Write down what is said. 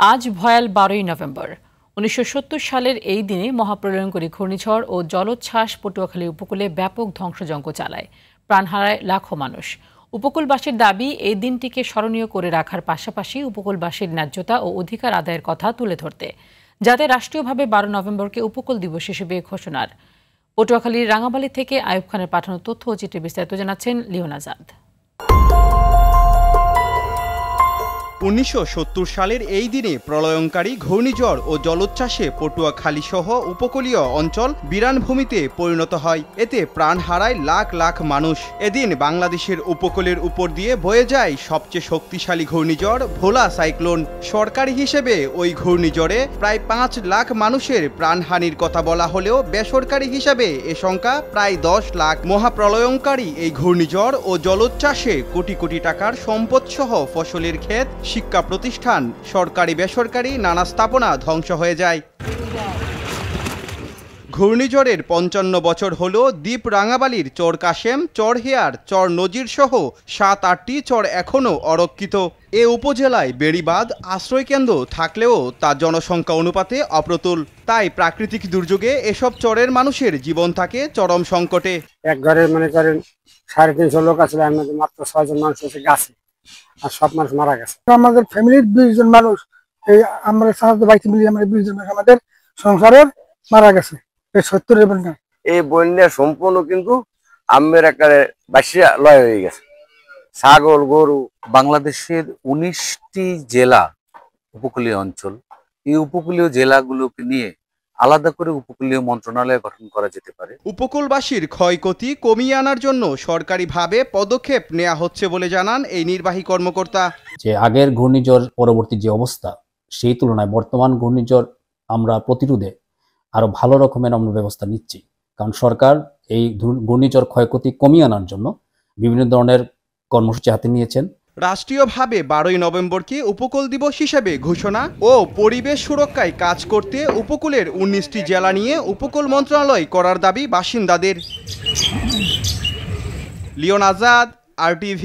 আজ ভয়াল 12ই নভেম্বর। 1970 সালের এই দিনে মহাপ্রলয়ঙ্করী ঘূর্ণিঝড় ও জলোচ্ছ্বাস পটুয়াখালী উপকূলে ব্যাপক ধ্বংসযজ্ঞ চালায়। প্রাণ হারায় লাখো মানুষ। উপকূলবাসীর দাবি, এই দিনটিকে স্মরণীয় করে রাখার পাশাপাশি উপকূলবাসীর ন্যায্যতা ও অধিকার আদায়ের কথা তুলে ধরতে, যাতে রাষ্ট্রীয়ভাবে 12 নভেম্বরকে উপকূল দিবস হিসেবে ঘোষণার। পটুয়াখালীর রাঙাবালি থেকে আইয়ুব খানের পাঠানো তথ্য ও চিত্রে বিস্তারিত জানাচ্ছেন লিওন আজাদ। 1970 সালের এই দিনে প্রলয়ঙ্কারী ঘূর্ণিঝড় ও জলোচ্ছ্বাসে পটুয়াখালী সহ উপকূলীয় অঞ্চল বিরানভূমিতে পরিণত হয়। এতে প্রাণ হারায় লাখ লাখ মানুষ। এদিন বাংলাদেশের উপকূলের উপর দিয়ে বয়ে যায় সবচেয়ে শক্তিশালী ঘূর্ণিঝড় ভোলা সাইক্লোন। সরকারি হিসেবে ওই ঘূর্ণিঝড়ে প্রায় 5 লাখ মানুষের প্রাণহানির কথা বলা হলেও বেসরকারি হিসাবে এ সংখ্যা প্রায় 10 লাখ। মহাপ্রলয়ঙ্কারী এই ঘূর্ণিঝড় ও জলোচ্ছ্বাসে কোটি কোটি টাকার সম্পদসহ ফসলের ক্ষেত, শিক্ষা প্রতিষ্ঠান, সরকারি বেসরকারি নানা স্থাপনা ধ্বংস হয়ে যায়। ঘূর্ণিঝড়ের 55 বছর হল দ্বীপ রাঙাবালির চর কাশেম, চর হেয়ার, চর নজির সহ 7-8টি চর এখনও অরক্ষিত। এ উপজেলায় বেড়িবাঁধ আশ্রয়কেন্দ্র থাকলেও তা জনসংখ্যা অনুপাতে অপ্রতুল। তাই প্রাকৃতিক দুর্যোগে এসব চরের মানুষের জীবন থাকে চরম সংকটে। এক ঘরে মনে করেন 350 লোক আছে, এর মধ্যে মাত্র 6 জন মানুষ আছে গাছে, আর সব মানুষ মারা গেছে। আমাদের ফ্যামিলির 20 জন মানুষ, এই আমরা সাহায্য বাইতে মিলিয়ে আমরা 20 জন আমাদের সংসারের মারা গেছে। এই 70-এর বন্যা, এই বন্যা সম্পূর্ণ কিন্তু আমের আকারে বাসিয়া লয় হয়ে গেছে। ছাগল, গরু। বাংলাদেশের 19টি জেলা উপকূলীয় অঞ্চল, এই উপকূলীয় জেলাগুলোকে নিয়ে আলাদা করে উপকূলীয় মন্ত্রণালয় গঠন করা যেতে পারে। উপকূলবাসীর ক্ষয়ক্ষতি কমিয়ে আনার জন্য সরকারিভাবে পদক্ষেপ নেওয়া হচ্ছে বলে জানান এই নির্বাহী কর্মকর্তা। যে আগের ঘূর্ণিঝড় পরবর্তী যে অবস্থা, সেই তুলনায় বর্তমান ঘূর্ণিঝড় আমরা প্রতিরোধে আরো ভালো রকমের আমরা ব্যবস্থা নিচ্ছি। কারণ সরকার এই ঘূর্ণিঝড় ক্ষয়ক্ষতি কমিয়ে আনার জন্য বিভিন্ন ধরনের কর্মসূচি হাতে নিয়েছেন। রাষ্ট্রীয়ভাবে 12ই নভেম্বরকে উপকূল দিবস হিসেবে ঘোষণা ও পরিবেশ সুরক্ষায় কাজ করতে উপকূলের 19টি জেলা নিয়ে উপকূল মন্ত্রণালয় করার দাবি বাসিন্দাদের। Leon Azad, RTV।